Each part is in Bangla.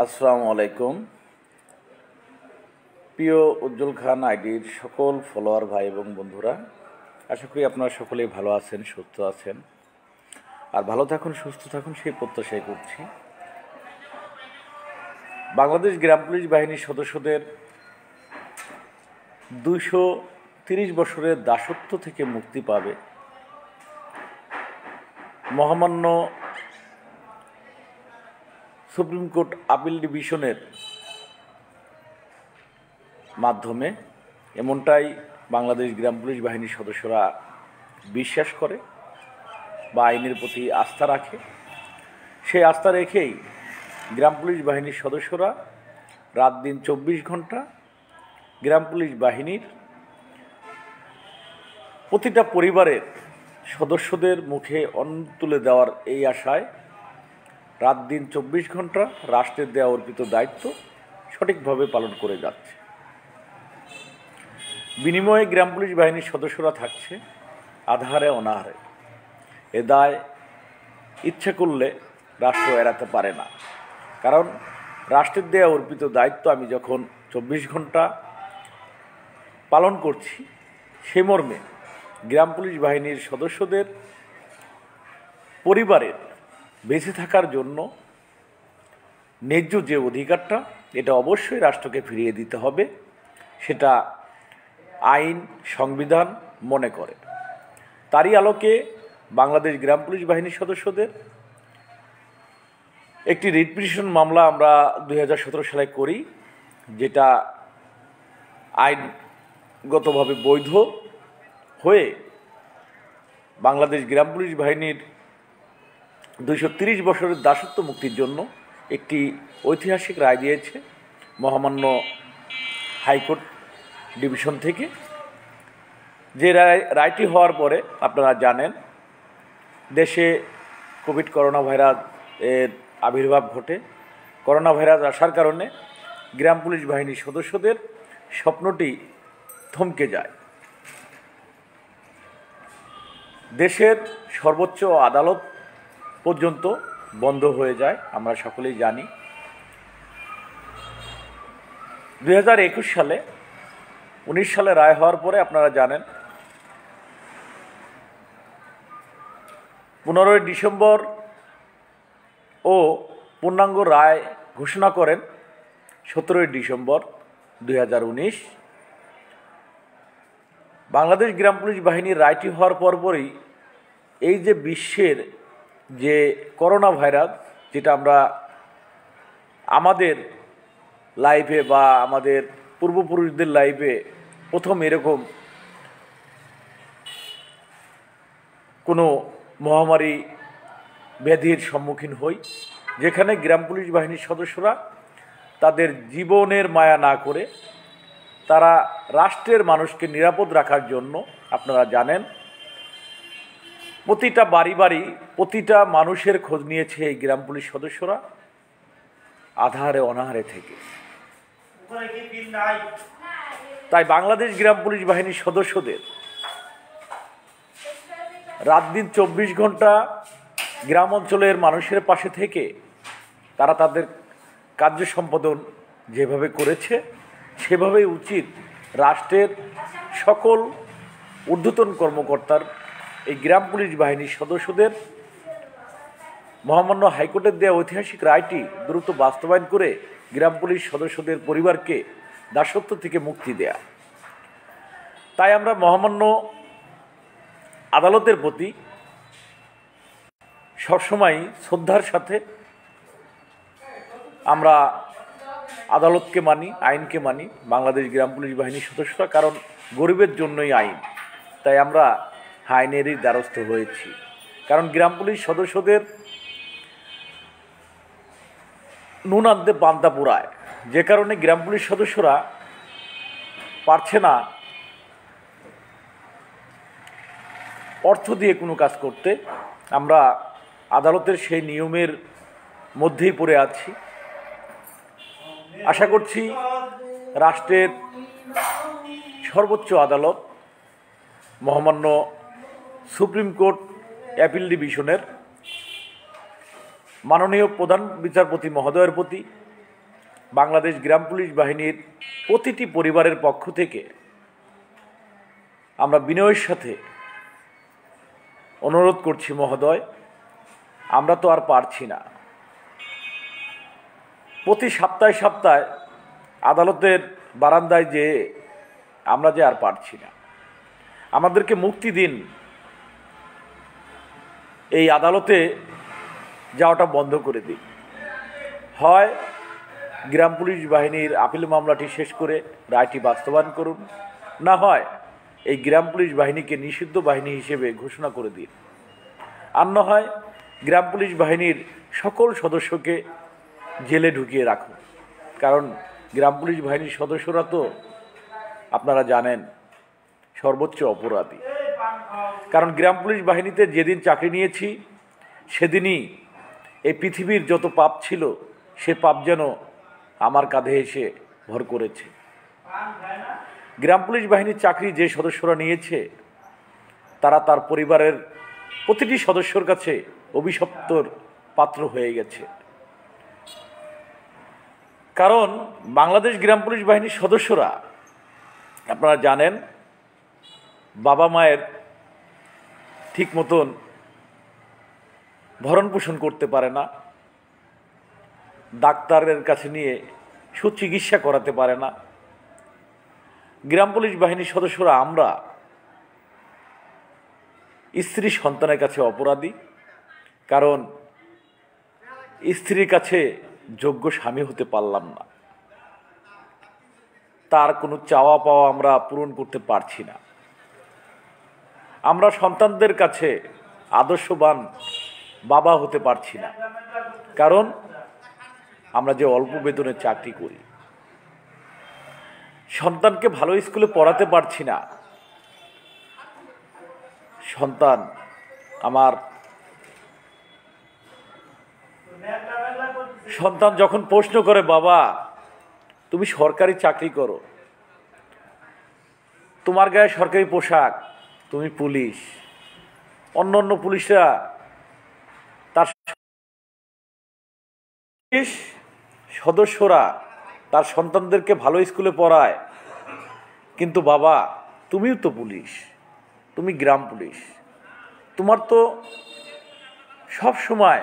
আসসালামু আলাইকুম। প্রিয় উজ্জ্বল খান আইডির সকল ফলোয়ার ভাই এবং বন্ধুরা, আশা করি আপনারা সকলেই ভালো আছেন, সুস্থ আছেন। আর ভালো থাকুন, সুস্থ থাকুন সেই প্রত্যাশাই করছি। বাংলাদেশ গ্রাম পুলিশ বাহিনীর সদস্যদের 230 বছরের দাসত্ব থেকে মুক্তি পাবে মহামান্য সুপ্রিম কোর্ট আপিল ডিভিশনের মাধ্যমে, এমনটাই বাংলাদেশ গ্রাম পুলিশ বাহিনীর সদস্যরা বিশ্বাস করে বা আইনের প্রতি আস্থা রাখে। সেই আস্থা রেখেই গ্রাম পুলিশ বাহিনীর সদস্যরা রাত দিন 24 ঘন্টা গ্রাম পুলিশ বাহিনীর প্রতিটা পরিবারের সদস্যদের মুখে অন্ন তুলে দেওয়ার এই আশায় রাত দিন 24 ঘন্টা রাষ্ট্রের দেওয়া অর্পিত দায়িত্ব সঠিকভাবে পালন করে যাচ্ছে। বিনিময়ে গ্রাম পুলিশ বাহিনীর সদস্যরা থাকছে আধারে অনাহারে। এ দায় ইচ্ছে করলে রাষ্ট্র এড়াতে পারে না, কারণ রাষ্ট্রের দেওয়া অর্পিত দায়িত্ব আমি যখন 24 ঘন্টা পালন করছি, সে মর্মে গ্রাম পুলিশ বাহিনীর সদস্যদের পরিবারের বেঁচে থাকার জন্য ন্যায্য যে অধিকারটা, এটা অবশ্যই রাষ্ট্রকে ফিরিয়ে দিতে হবে। সেটা আইন, সংবিধান মনে করে। তারই আলোকে বাংলাদেশ গ্রাম পুলিশ বাহিনীর সদস্যদের একটি রিট পিটিশন মামলা আমরা 2017 সালে করি, যেটা আইনগতভাবে বৈধ হয়ে বাংলাদেশ গ্রাম পুলিশ বাহিনীর 230 বছরের দাসত্ব মুক্তির জন্য একটি ঐতিহাসিক রায় দিয়েছে মহামান্য হাইকোর্ট ডিভিশন থেকে। যে রায়টি হওয়ার পরে আপনারা জানেন, দেশে করোনা ভাইরাস এর আবির্ভাব ঘটে। করোনা ভাইরাস আসার কারণে গ্রাম পুলিশ বাহিনীর সদস্যদের স্বপ্নটি থমকে যায়। দেশের সর্বোচ্চ আদালত পর্যন্ত বন্ধ হয়ে যায়, আমরা সকলেই জানি। 2021 সালে 19 সালে রায় হওয়ার পরে আপনারা জানেন 15 ডিসেম্বর ও পূর্ণাঙ্গ রায় ঘোষণা করেন 17 ডিসেম্বর 2019। বাংলাদেশ গ্রাম পুলিশ বাহিনীর রায়টি হওয়ার পরপরই এই যে বিশ্বের যে করোনা ভাইরাস, যেটা আমরা আমাদের লাইফে বা আমাদের পূর্বপুরুষদের লাইফে প্রথম এরকম কোনো মহামারী ব্যাধির সম্মুখীন হই, যেখানে গ্রাম পুলিশ বাহিনীর সদস্যরা তাদের জীবনের মায়া না করে তারা রাষ্ট্রের মানুষকে নিরাপদ রাখার জন্য, আপনারা জানেন, প্রতিটা বাড়ি বাড়ি প্রতিটা মানুষের খোঁজ নিয়েছে এই গ্রাম পুলিশ সদস্যরা আধারে অনাহারে থেকে। তাই বাংলাদেশ গ্রাম পুলিশ বাহিনীর সদস্যদের রাত দিন 24 ঘন্টা গ্রাম অঞ্চলের মানুষের পাশে থেকে তারা তাদের কার্য সম্পাদন যেভাবে করেছে, সেভাবেই উচিত রাষ্ট্রের সকল ঊর্ধ্বতন কর্মকর্তার এই গ্রাম পুলিশ বাহিনীর সদস্যদের মহামান্য হাইকোর্টের দেওয়া ঐতিহাসিক রায়টি দ্রুত বাস্তবায়ন করে গ্রাম পুলিশ সদস্যদের পরিবারকে দাসত্ব থেকে মুক্তি দেয়া। তাই আমরা মহামান্য আদালতের প্রতি সবসময় শ্রদ্ধার সাথে আমরা আদালতকে মানি, আইনকে মানি, বাংলাদেশ গ্রাম পুলিশ বাহিনীর সদস্যরা, কারণ গরিবের জন্যই আইন। তাই আমরা আইনেরই দ্বারস্থ হয়েছি, কারণ গ্রাম পুলিশ সদস্যদের নুন আনতে পান্তা পোড়ায়, যে কারণে গ্রাম পুলিশ সদস্যরা পারছে না অর্থ দিয়ে কোনো কাজ করতে। আমরা আদালতের সেই নিয়মের মধ্যেই পড়ে আছি। আশা করছি রাষ্ট্রের সর্বোচ্চ আদালত মহামান্য সুপ্রিম কোর্ট অ্যাপিল ডিভিশনের মাননীয় প্রধান বিচারপতি মহোদয়ের প্রতি বাংলাদেশ গ্রাম পুলিশ বাহিনীর প্রতিটি পরিবারের পক্ষ থেকে আমরা বিনয়ের সাথে অনুরোধ করছি, মহোদয়, আমরা তো আর পারছি না। প্রতি সপ্তাহে সপ্তাহে আদালতের বারান্দায় যে আমরা যে আর পারছি না, আমাদেরকে মুক্তি দিন, এই আদালতে যাওয়াটা বন্ধ করে দিন। হয় গ্রাম পুলিশ বাহিনীর আপিল মামলাটি শেষ করে রায়টি বাস্তবায়ন করুন, না হয় এই গ্রাম পুলিশ বাহিনীকে নিষিদ্ধ বাহিনী হিসেবে ঘোষণা করে দিন, আর না হয় গ্রাম পুলিশ বাহিনীর সকল সদস্যকে জেলে ঢুকিয়ে রাখুন। কারণ গ্রাম পুলিশ বাহিনীর সদস্যরা তো আপনারা জানেন সর্বোচ্চ অপরাধী। কারণ গ্রাম পুলিশ বাহিনীতে যেদিন চাকরি নিয়েছি সেদিনই এই পৃথিবীর যত পাপ ছিল সে পাপ যেন আমার কাঁধে এসে ভর করেছে। গ্রাম পুলিশ বাহিনীর চাকরি যে সদস্যরা নিয়েছে তারা তার পরিবারের প্রতিটি সদস্যর কাছে অভিশপ্তর পাত্র হয়ে গেছে। কারণ বাংলাদেশ গ্রাম পুলিশ বাহিনীর সদস্যরা আপনারা জানেন বাবা মায়ের ঠিক মতন ভরণ পোষণ করতে পারে না, ডাক্তারের কাছে নিয়ে সুচিকিৎসা করাতে পারে না। গ্রাম পুলিশ বাহিনীর সদস্যরা আমরা স্ত্রী সন্তানের কাছে অপরাধী, কারণ স্ত্রীর কাছে যোগ্য স্বামী হতে পারলাম না, তার কোনো চাওয়া পাওয়া আমরা পূরণ করতে পারছি না। আমরা সন্তানদের কাছে আদর্শবান বাবা হতে পারছি না, কারণ আমরা যে অল্প বেতনে চাকরি করি। সন্তানকে ভালো স্কুলে পড়াতে পারছি না। সন্তান আমার সন্তান যখন প্রশ্ন করে, বাবা তুমি সরকারি চাকরি করো, তোমার গায়ে সরকারি পোশাক, তুমি পুলিশ, অন্য অন্য পুলিশরা তার সদস্যরা তার সন্তানদেরকে ভালো স্কুলে পড়ায়, কিন্তু বাবা তুমিও তো পুলিশ, তুমি গ্রাম পুলিশ, তোমার তো সব সময়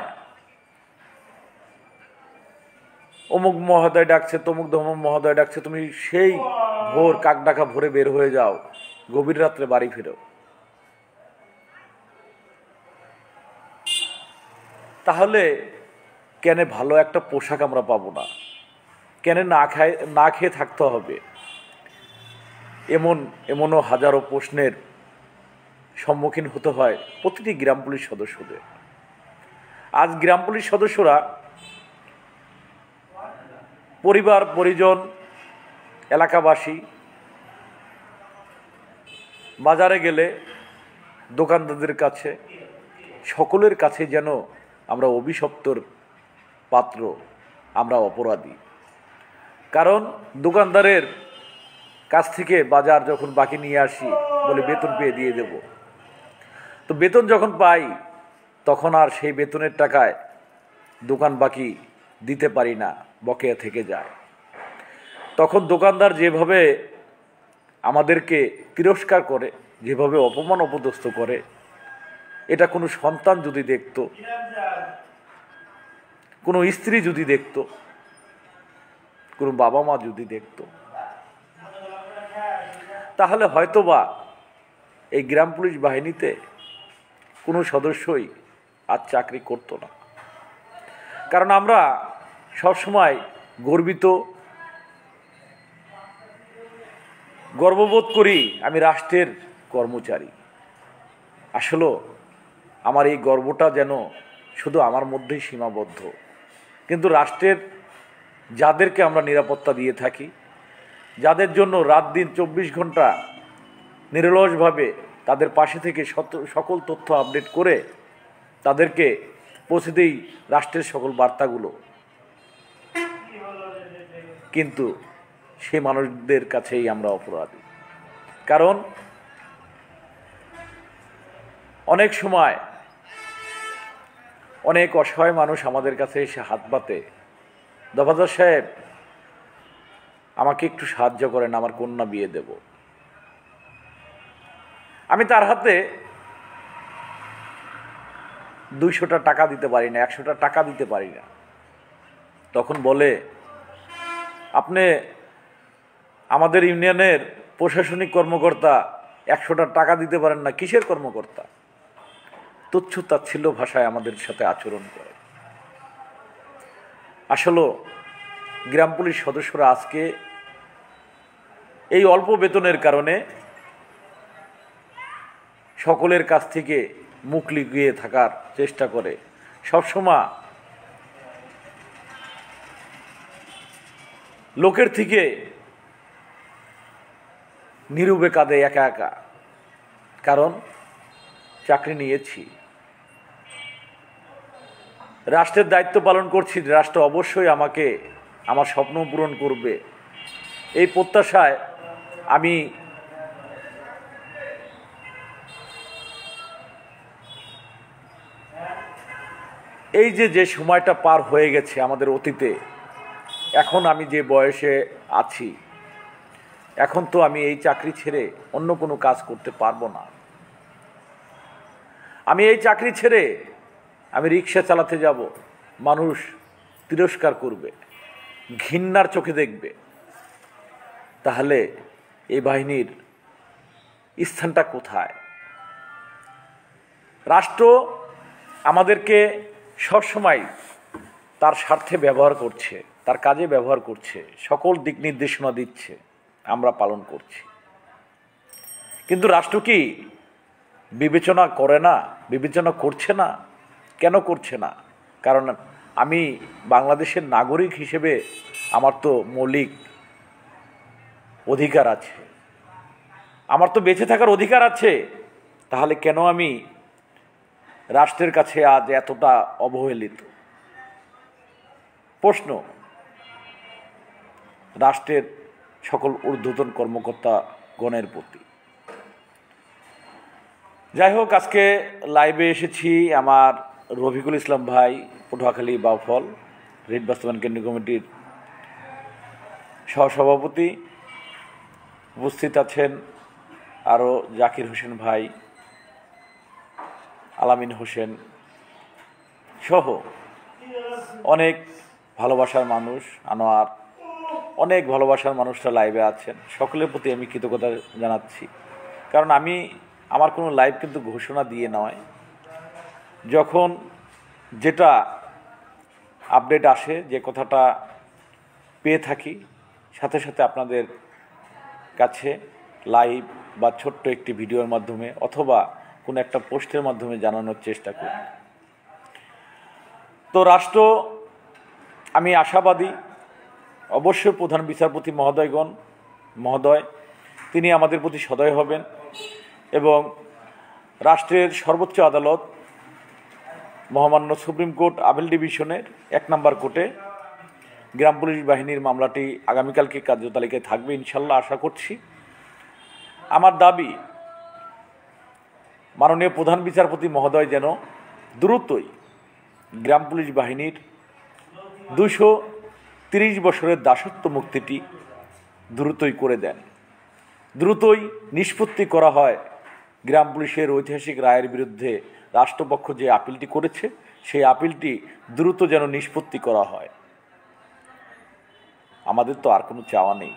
অমুক মহোদয় ডাকছে, তমুক ধমক মহোদয় ডাকছে, তুমি সেই ভোর কাক ডাকা ভোরে বের হয়ে যাও, গভীর রাত্রে বাড়ি ফেরো। তাহলে কেন ভালো একটা পোশাক আমরা পাবো না? কেন না খেয়ে থাকতে হবে? এমনও হাজারো প্রশ্নের সম্মুখীন হতে হয় প্রতিটি গ্রাম পুলিশ সদস্যদের। আজ গ্রাম পুলিশ সদস্যরা পরিবার পরিজন, এলাকাবাসী, বাজারে গেলে দোকানদারদের কাছে, সকলের কাছে যেন আমরা অভিশপ্তর পাত্র, আমরা অপরাধী। কারণ দোকানদারের কাছ থেকে বাজার যখন বাকি নিয়ে আসি, বলে বেতন পেয়ে দিয়ে দেব, তো বেতন যখন পাই তখন আর সেই বেতনের টাকায় দোকান বাকি দিতে পারি না, বকেয়া থেকে যায়। তখন দোকানদার যেভাবে আমাদেরকে তিরস্কার করে, যেভাবে অপমান অপদস্থ করে, এটা কোনো সন্তান যদি দেখত, কোনো স্ত্রী যদি দেখত, কোনো বাবা মা যদি দেখত, তাহলে হয়তোবা এই গ্রাম পুলিশ বাহিনীতে কোনো সদস্যই আর চাকরি করত না। কারণ আমরা সবসময় গর্ববোধ করি আমি রাষ্ট্রের কর্মচারী। আসলে আমার এই গর্বটা যেন শুধু আমার মধ্যেই সীমাবদ্ধ, কিন্তু রাষ্ট্রের যাদেরকে আমরা নিরাপত্তা দিয়ে থাকি, যাদের জন্য রাত দিন 24 ঘন্টা নিরলসভাবে তাদের পাশে থেকে সকল তথ্য আপডেট করে তাদেরকে পৌঁছে দেই রাষ্ট্রের সকল বার্তাগুলো, কিন্তু সে মানুষদের কাছেই আমরা অপরাধী। কারণ অনেক সময় অনেক অসহায় মানুষ আমাদের কাছে এসে হাত পাতে, দফাদার সাহেব আমাকে একটু সাহায্য করেন, আমার কন্যা বিয়ে দেব। আমি তার হাতে 200টা টাকা দিতে পারি না, 100টা টাকা দিতে পারি না। তখন বলে, আপনি আমাদের ইউনিয়নের প্রশাসনিক কর্মকর্তা, 100টা টাকা দিতে পারেন না, কিসের কর্মকর্তা? তুচ্ছ তাচ্ছিল্য ভাষায় আমাদের সাথে আচরণ করে। আসলে গ্রাম পুলিশ সদস্যরা আজকে এই অল্প বেতনের কারণে সকলের কাছ থেকে মুখ লুকিয়ে থাকার চেষ্টা করে, সবসময় লোকের থেকে নীরবে কাঁদে একা একা। কারণ চাকরি নিয়েছি, রাষ্ট্রের দায়িত্ব পালন করছি, রাষ্ট্র অবশ্যই আমাকে আমার স্বপ্ন পূরণ করবে, এই প্রত্যাশায় আমি এই যে সময়টা পার হয়ে গেছে আমাদের অতীতে, এখন আমি যে বয়সে আছি, এখন তো আমি এই চাকরি ছেড়ে অন্য কোনো কাজ করতে পারবো না। আমি এই চাকরি ছেড়ে আমি রিক্সা চালাতে যাব, মানুষ তিরস্কার করবে, ঘৃণার চোখে দেখবে। তাহলে এই বাহিনীর স্থানটা কোথায়? রাষ্ট্র আমাদেরকে সবসময় তার স্বার্থে ব্যবহার করছে, তার কাজে ব্যবহার করছে, সকল দিক নির্দেশনা দিচ্ছে, আমরা পালন করছি। কিন্তু রাষ্ট্র কি বিবেচনা করে না, বিবেচনা করছে না? কেন করছে না? কারণ আমি বাংলাদেশের নাগরিক হিসেবে আমার তো মৌলিক অধিকার আছে, আমার তো বেঁচে থাকার অধিকার আছে। তাহলে কেন আমি রাষ্ট্রের কাছে আজ এতটা অবহেলিত? প্রশ্ন রাষ্ট্রের সকল ঊর্ধ্বতন কর্মকর্তাগণের প্রতি। যাই হোক, আজকে লাইভে এসেছি আমার রফিকুল ইসলাম ভাই, পটুয়াখালী বাউফল রিট বাস্তবায়ন কেন্দ্রীয় কমিটির সহসভাপতি। উপস্থিত আছেন আরও জাকির হোসেন ভাই, আলামিন হোসেন সহ অনেক ভালোবাসার মানুষ, আনোয়ার, অনেক ভালোবাসার মানুষরা লাইভে আছেন। সকলের প্রতি আমি কৃতজ্ঞতা জানাচ্ছি। কারণ আমার কোনো লাইভ কিন্তু ঘোষণা দিয়ে নয়, যখন যেটা আপডেট আসে, যে কথাটা পেয়ে থাকি, সাথে সাথে আপনাদের কাছে লাইভ বা ছোট্ট একটি ভিডিওর মাধ্যমে অথবা কোনো একটা পোস্টের মাধ্যমে জানানোর চেষ্টা করি। তো রাষ্ট্র, আমি আশাবাদী অবশ্যই প্রধান বিচারপতি মহোদয় তিনি আমাদের প্রতি সদয় হবেন এবং রাষ্ট্রের সর্বোচ্চ আদালত মহামান্য সুপ্রিম কোর্ট আপিল ডিভিশনের 1 নম্বর কোর্টে গ্রাম পুলিশ বাহিনীর মামলাটি আগামীকালকে কার্যতালিকায় থাকবে ইনশাল্লাহ, আশা করছি। আমার দাবি, মাননীয় প্রধান বিচারপতি মহোদয় যেন দ্রুতই গ্রাম পুলিশ বাহিনীর 230 বছরের দাসত্ব মুক্তিটি দ্রুতই করে দেন, দ্রুতই নিষ্পত্তি করা হয় গ্রাম পুলিশের ঐতিহাসিক রায়ের বিরুদ্ধে রাষ্ট্রপক্ষ যে আপিলটি করেছে, সেই আপিলটি দ্রুত যেন নিষ্পত্তি করা হয়। আমাদের তো আর কোনো চাওয়া নেই।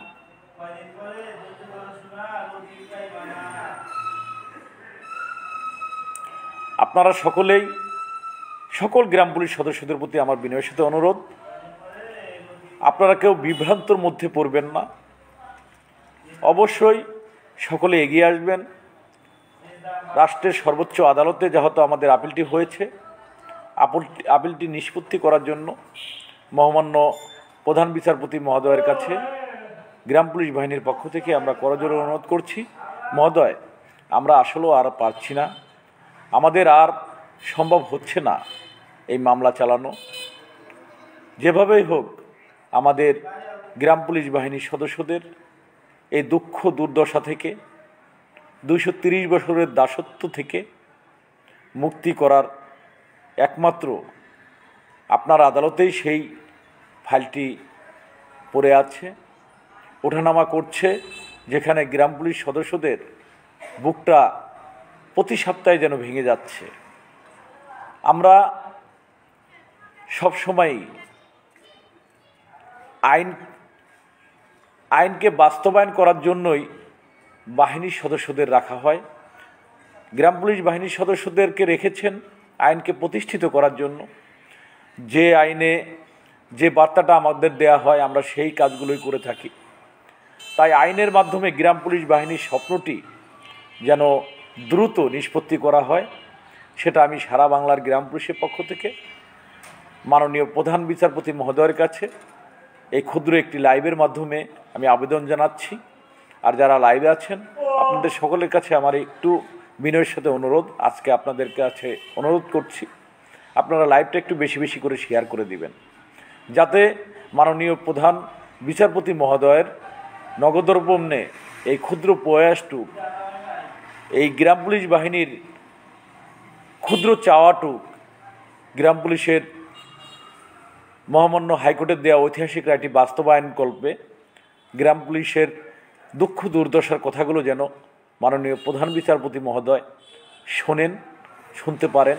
আপনারা সকলেই, সকল গ্রাম পুলিশ সদস্যদের প্রতি আমার বিনয়ের সাথে অনুরোধ, আপনারা কেউ বিভ্রান্তর মধ্যে পড়বেন না, অবশ্যই সকলে এগিয়ে আসবেন। রাষ্ট্রের সর্বোচ্চ আদালতে যেহেতু আমাদের আপিলটি হয়েছে, আপিলটি নিষ্পত্তি করার জন্য মহামান্য প্রধান বিচারপতি মহোদয়ের কাছে গ্রাম পুলিশ বাহিনীর পক্ষ থেকে আমরা করজোড়ে অনুরোধ করছি, মহোদয়, আমরা আসলেও আর পারছি না, আমাদের আর সম্ভব হচ্ছে না এই মামলা চালানো। যেভাবেই হোক আমাদের গ্রাম পুলিশ বাহিনীর সদস্যদের এই দুঃখ দুর্দশা থেকে, 230 বছরের দাসত্ব থেকে মুক্তি করার একমাত্র আপনার আদালতেই সেই ফাইলটি পড়ে আছে। ওঠানামা করছে, যেখানে গ্রাম পুলিশ সদস্যদের বুকটা প্রতি সপ্তাহে যেন ভেঙে যাচ্ছে। আমরা সবসময় আইনকে বাস্তবায়ন করার জন্যই বাহিনীর সদস্যদের রাখা হয়। গ্রাম পুলিশ বাহিনীর সদস্যদেরকে রেখেছেন আইনকে প্রতিষ্ঠিত করার জন্য। যে আইনে যে বার্তাটা আমাদের দেয়া হয় আমরা সেই কাজগুলোই করে থাকি। তাই আইনের মাধ্যমে গ্রাম পুলিশ বাহিনীর স্বপ্নটি যেন দ্রুত নিষ্পত্তি করা হয়, সেটা আমি সারা বাংলার গ্রাম পুলিশের পক্ষ থেকে মাননীয় প্রধান বিচারপতি মহোদয়ের কাছে এই ক্ষুদ্র একটি লাইভের মাধ্যমে আমি আবেদন জানাচ্ছি। আর যারা লাইভে আছেন আপনাদের সকলের কাছে আমার একটু বিনয়ের সাথে অনুরোধ, আজকে আপনাদের কাছে অনুরোধ করছি আপনারা লাইভটা একটু বেশি বেশি করে শেয়ার করে দিবেন, যাতে মাননীয় প্রধান বিচারপতি মহোদয়ের নগদর্পণে এই ক্ষুদ্র প্রয়াসটুক, এই গ্রাম পুলিশ বাহিনীর ক্ষুদ্র চাওয়াটুক, গ্রাম পুলিশের মহামান্য হাইকোর্টের দেওয়া ঐতিহাসিক রায়টি বাস্তবায়ন কল্পে গ্রাম পুলিশের দুঃখ দুর্দশার কথাগুলো যেন মাননীয় প্রধান বিচারপতি মহোদয় শোনেন, শুনতে পারেন,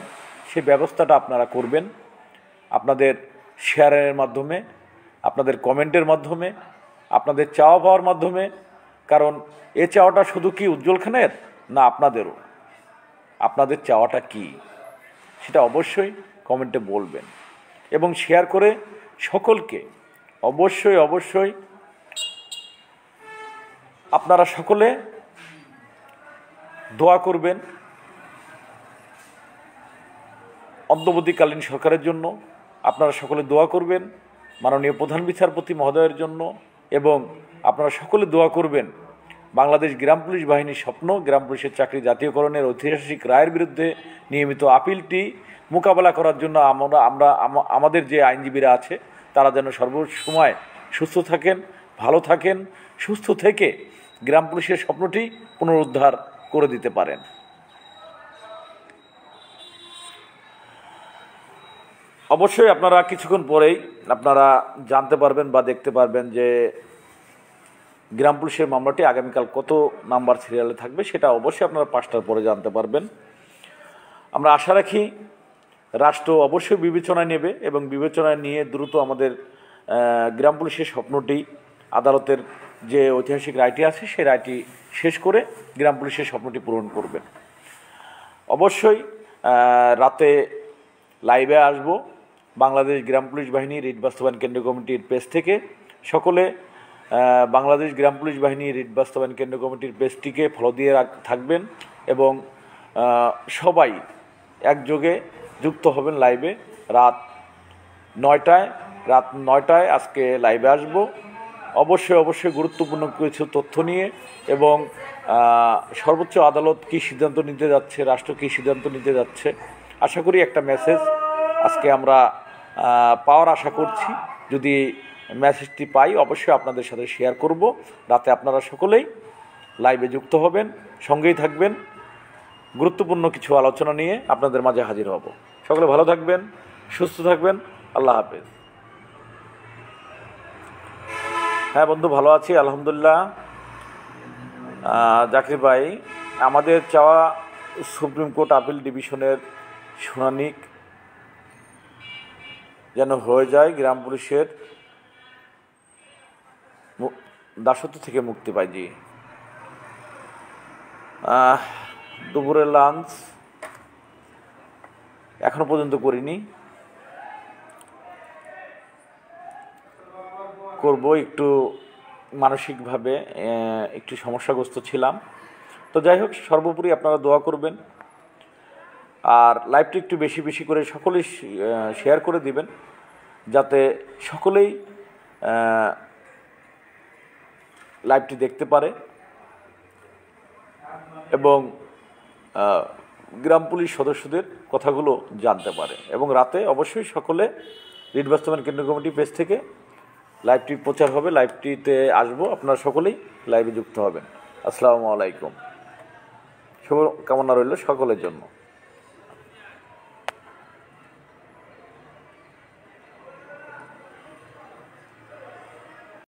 সে ব্যবস্থাটা আপনারা করবেন আপনাদের শেয়ারের মাধ্যমে, আপনাদের কমেন্টের মাধ্যমে, আপনাদের চাওয়া পাওয়ার মাধ্যমে। কারণ এ চাওয়াটা শুধু কি উজ্জ্বল খানের না, আপনাদেরও। আপনাদের চাওয়াটা কি সেটা অবশ্যই কমেন্টে বলবেন এবং শেয়ার করে সকলকে অবশ্যই আপনারা সকলে দোয়া করবেন অন্তর্বর্তীকালীন সরকারের জন্য। আপনারা সকলে দোয়া করবেন মাননীয় প্রধান বিচারপতি মহোদয়ের জন্য, এবং আপনারা সকলে দোয়া করবেন বাংলাদেশ গ্রাম পুলিশ বাহিনীর স্বপ্ন, গ্রাম পুলিশের চাকরি জাতীয়করণের ঐতিহাসিক রায়ের বিরুদ্ধে নিয়মিত আপিলটি মোকাবেলা করার জন্য আমাদের যে আইনজীবীরা আছে তারা যেন সর্বসময় সুস্থ থাকেন, ভালো থাকেন, সুস্থ থেকে গ্রাম পুলিশের স্বপ্নটি পুনরুদ্ধার করে দিতে পারেন। অবশ্যই আপনারা কিছুক্ষণ পরেই আপনারা জানতে পারবেন বা দেখতে পারবেন যে গ্রাম পুলিশের মামলাটি আগামীকাল কত নাম্বার সিরিয়ালে থাকবে, সেটা অবশ্যই আপনারা 5টার পরে জানতে পারবেন। আমরা আশা রাখি রাষ্ট্র অবশ্যই বিবেচনায় নেবে এবং বিবেচনায় নিয়ে দ্রুত আমাদের গ্রাম পুলিশের স্বপ্নটি, আদালতের যে ঐতিহাসিক রায়টি আছে সেই রায়টি শেষ করে গ্রাম পুলিশের স্বপ্নটি পূরণ করবেন। অবশ্যই রাতে লাইভে আসব বাংলাদেশ গ্রাম পুলিশ বাহিনী রিট বাস্তবায়ন কেন্দ্রীয় কমিটির পেজ থেকে। সকলে বাংলাদেশ গ্রাম পুলিশ বাহিনী রিট বাস্তবায়ন কেন্দ্রীয় কমিটির পেজটিকে ফলো দিয়ে থাকবেন এবং সবাই একযোগে যুক্ত হবেন লাইভে। রাত 9টায় আজকে লাইভে আসব অবশ্যই গুরুত্বপূর্ণ কিছু তথ্য নিয়ে, এবং সর্বোচ্চ আদালত কী সিদ্ধান্ত নিতে যাচ্ছে, রাষ্ট্র কী সিদ্ধান্ত নিতে যাচ্ছে, আশা করি একটা মেসেজ আজকে আমরা পাওয়ার আশা করছি। যদি মেসেজটি পাই অবশ্যই আপনাদের সাথে শেয়ার করব। রাতে আপনারা সকলেই লাইভে যুক্ত হবেন, সঙ্গেই থাকবেন, গুরুত্বপূর্ণ কিছু আলোচনা নিয়ে আপনাদের মাঝে হাজির হব। সকলে ভালো থাকবেন, সুস্থ থাকবেন, আল্লাহ হাফেজ। হ্যাঁ বন্ধু, ভালো আছি আলহামদুলিল্লাহ। জাকির ভাই, আমাদের চাওয়া সুপ্রিম কোর্ট আপিল ডিভিশনের শুনানি যেন হয়ে যায়, গ্রাম পুলিশের দাসত্ব থেকে মুক্তি পায়। জি, দুপুরের লাঞ্চ এখনো পর্যন্ত করিনি, করব। একটু মানসিকভাবে একটু সমস্যাগ্রস্ত ছিলাম। তো যাই হোক, সর্বোপরি আপনারা দোয়া করবেন আর লাইভটি একটু বেশি বেশি করে সকলেই শেয়ার করে দিবেন, যাতে সকলেই লাইভটি দেখতে পারে এবং গ্রাম পুলিশ সদস্যদের কথাগুলো জানতে পারে। এবং রাতে অবশ্যই সকলে রিট বাস্তবায়ন কেন্দ্রীয় কমিটি পেজ থেকে লাইভটি প্রচার হবে, লাইভটিতে আসবো, আপনারা সকলেই লাইভে যুক্ত হবেন। আসসালামু আলাইকুম, শুভ কামনা রইল সকলের জন্য।